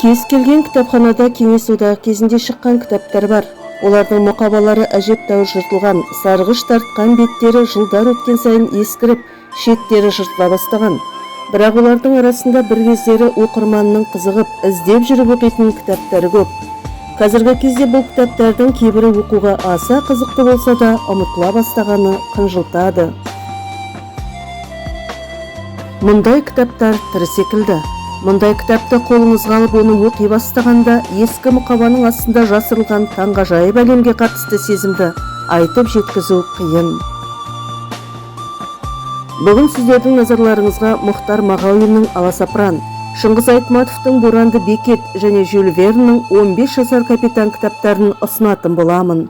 Кез келген кітапханада кеңес одағы кезінде шыққан кітаптар бар. Олардың мұқабалары әжептәуір жыртылған, сарғыш тартқан беттері жылдар өткен сайын ескіріп, шеттері жыртыла бастаған. Бірақ олардың арасында бір кездері оқырманның қызығып, іздеп жүріп оқитын кітаптары көп. Қазіргі кезде бұл кітаптардың кейбірі оқуға аса қызықты болса да, ұмытыла бастағаны қынжылтады. Мұндай кітаптар тірі секілді. Мұндай кітапты қолыңызға алып оны оқи бастағанда, ескі мұқабаның астында жасырылған таңғажайып әлемге қатысты сезімді айтып жеткізу қиын. Бүгін сіздердің назарларыңызға Мұхтар Мағауиннің «Аласапыран», Шыңғыс Айтматовтың «Боранды бекет» және Жюль Верннің «15 жасар капитан» кітаптарын ұсынатын боламын.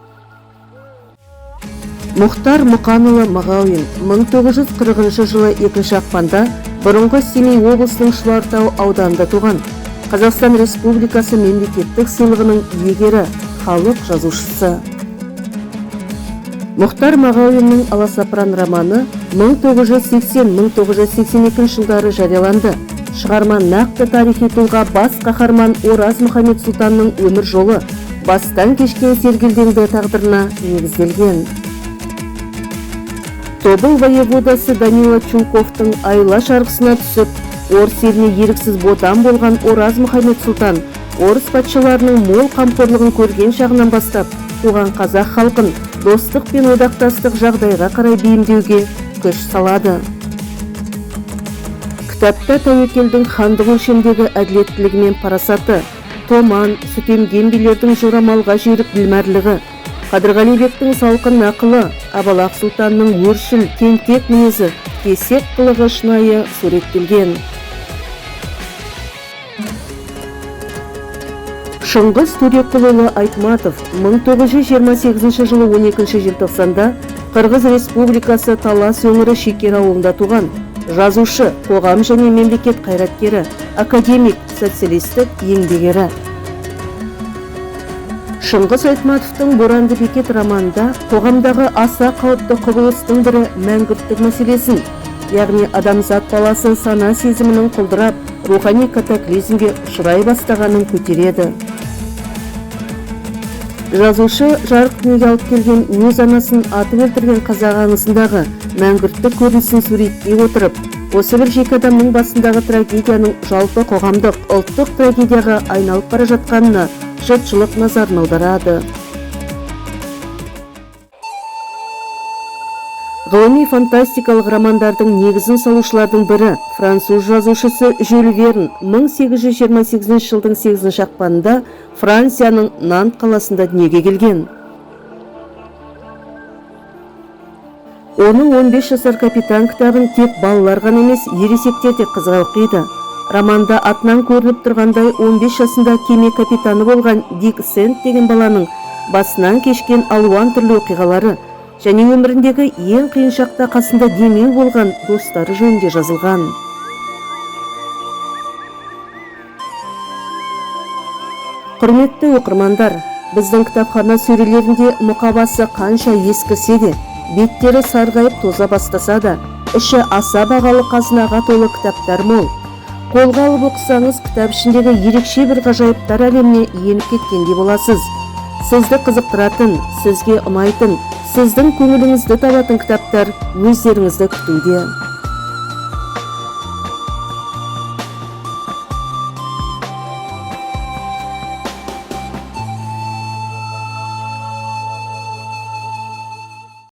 Мұхтар Мұқанұлы Мағауин 1940 жылы 2 ақпанда бұрынғы Семей облысының Шұбартау ауданында туған. Қазақстан Республикасы мемлекеттік сыйлығының иегері, халық жазушысы. Мұхтар Мағауиннің «Аласапыран» романы 1980-1982 жылдары жарияланды. Шығарма нақты тарихи тұлға бас қаһарман Ораз Мұхамед Сұлтанның өмір жолы, бастан кешкен сергелдеңді тағдырына негізделген. Тобыл воеводасы Данила Чулковтың айла шарғысына түсіп, орыс еліне еріксіз ботан болған Ораз Мұхамед Сұлтан, орыс патшаларының мол қамқорлығын көрген шағынан бастап, туған қазақ халқын достық пен одақтастық жағдайға қарай бейімдеуге күш салады. Кітапта тәуекелдің хандық өлшемдегі әділеттілігі мен парасаты, Томан, Сүтемген билердің жорамалға жүйрік білмәрлігі, Қадырғали Бектің салқын ақылы, Абалақ Сұлтанның өршіл, тентек мінезі, кесек қылығы шынайы суреттелген. Шыңғыс Төреқұлұлы Айтматов 1928 жылы 12 желтоқсанда Қырғыз Республикасы Талас өңірі Шекер ауылында туған. Жазушы, қоғам және мемлекет қайраткері, академик, социалистік еңбек ері. Шыңғыс Айтматовтың «Боранды бекет» романында қоғамдағы аса қауіпті құбылыстың бірі мәңгүрттік мәселесін, яғни адамзат баласы сана сезімінің құлдырап, рухани катаклизмге ұшырай бастағанын көтереді. Жазушы жарық дүниеге алып келген өз анасын атып өлтірген қазақ аңызындағы мәңгүрттік көрінісін суреттей отырып, осы бір жеке адамның басындағы трагедияның жалпы қоғамдық, ұлттық трагедияға айналып бара жатқанына жұртшылық назарын аударады. Ғылыми фантастикалық романдардың негізін салушылардың бірі француз жазушысы Жюль Верн 1828 жылдың 8 ақпанында Францияның Нант қаласында дүниеге келген. Оның 15 жасар капитан кітабын тек балалар ғана емес, ересектер де қызыға оқиды. Романда атынан көрініп тұрғандай 15 жасында кеме капитаны болған Дик Сент деген баланың басынан кешкен алуан түрлі оқиғалары және өміріндегі ең қиын шақта қасында демеу болған достары жөнінде жазылған. Құрметті оқырмандар, біздің кітапхана сөрелерінде мұқабасы қанша ескірсе де, беттері сарғайып тоза бастаса да, іші аса бағалы қазынаға толы кітаптар мол. Қолға алып оқысаңыз, кітап ішіндегі ерекше бір ғажайыптар әлеміне еніп кеткендей боласыз. Сізді қызықтыратын, сізге ұнайтын, сіздің көңіліңізді табатын кітаптар өздеріңізді күтуде.